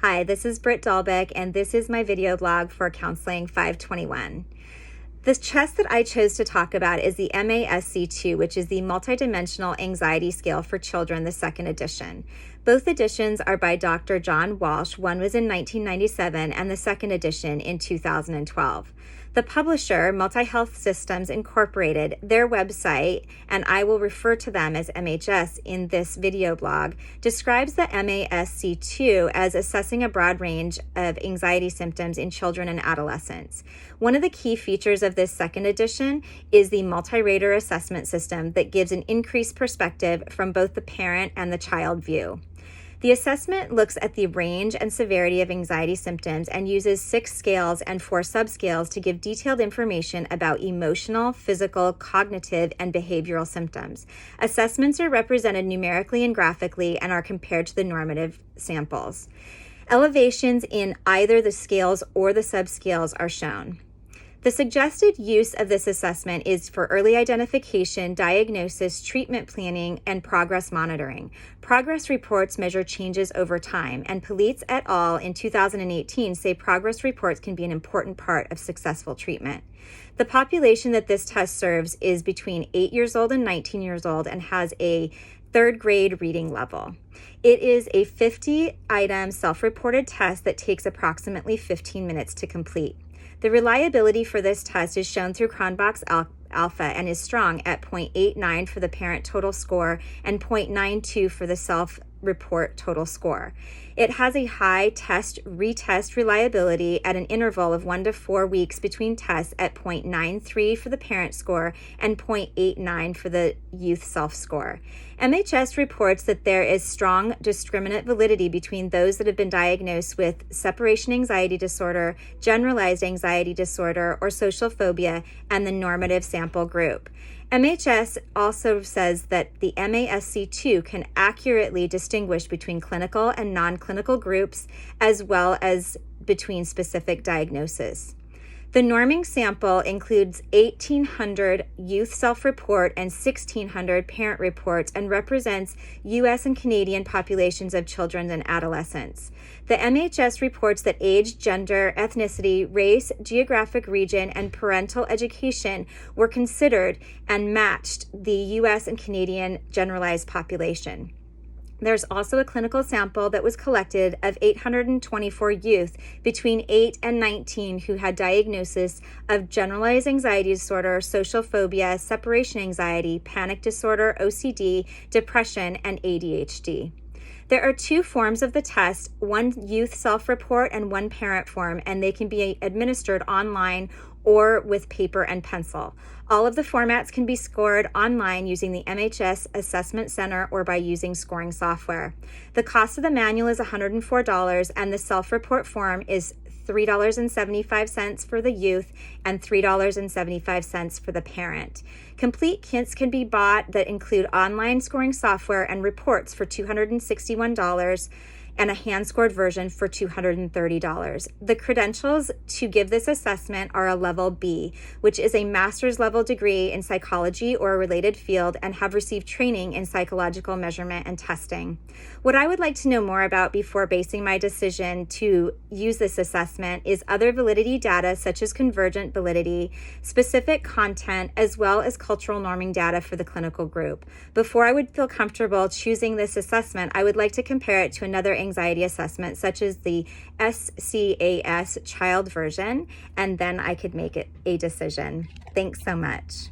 Hi, this is Britt Dahlbeck, and this is my video blog for Counseling 521. The test that I chose to talk about is the MASC2, which is the Multidimensional Anxiety Scale for Children, the second edition. Both editions are by Dr. John Walsh. One was in 1997 and the second edition in 2012. The publisher, MultiHealth Systems Incorporated, their website, and I will refer to them as MHS in this video blog, describes the MASC2 as assessing a broad range of anxiety symptoms in children and adolescents. One of the key features of this second edition is the multi-rater assessment system that gives an increased perspective from both the parent and the child view. The assessment looks at the range and severity of anxiety symptoms and uses 6 scales and 4 subscales to give detailed information about emotional, physical, cognitive, and behavioral symptoms. Assessments are represented numerically and graphically and are compared to the normative samples. Elevations in either the scales or the subscales are shown. The suggested use of this assessment is for early identification, diagnosis, treatment planning, and progress monitoring. Progress reports measure changes over time, and Police et al. In 2018 say progress reports can be an important part of successful treatment. The population that this test serves is between 8 years old and 19 years old and has a 3rd grade reading level. It is a 50-item self-reported test that takes approximately 15 minutes to complete. The reliability for this test is shown through Cronbach's Alpha and is strong at 0.89 for the parent total score and 0.92 for the self-report total score. It has a high test-retest reliability at an interval of 1 to 4 weeks between tests at 0.93 for the parent score and 0.89 for the youth self-score. MHS reports that there is strong discriminant validity between those that have been diagnosed with separation anxiety disorder, generalized anxiety disorder, or social phobia, and the normative sample group. MHS also says that the MASC2 can accurately distinguish between clinical and non-clinical groups, as well as between specific diagnoses. The norming sample includes 1,800 youth self-report and 1,600 parent reports and represents U.S. and Canadian populations of children and adolescents. The MHS reports that age, gender, ethnicity, race, geographic region, and parental education were considered and matched the U.S. and Canadian generalized population. There's also a clinical sample that was collected of 824 youth between 8 and 19 who had diagnosis of generalized anxiety disorder, social phobia, separation anxiety, panic disorder, OCD, depression, and ADHD. There are 2 forms of the test, one youth self-report and one parent form, and they can be administered online or with paper and pencil. All of the formats can be scored online using the MHS Assessment Center or by using scoring software. The cost of the manual is $104 and the self-report form is $3.75 for the youth and $3.75 for the parent. Complete kits can be bought that include online scoring software and reports for $261 and a hand-scored version for $230. The credentials to give this assessment are a level B, which is a master's level degree in psychology or a related field and have received training in psychological measurement and testing. What I would like to know more about before basing my decision to use this assessment is other validity data such as convergent validity, specific content, as well as cultural norming data for the clinical group. Before I would feel comfortable choosing this assessment, I would like to compare it to another anxiety assessment such as the SCAS child version, and then I could make it a decision. Thanks so much.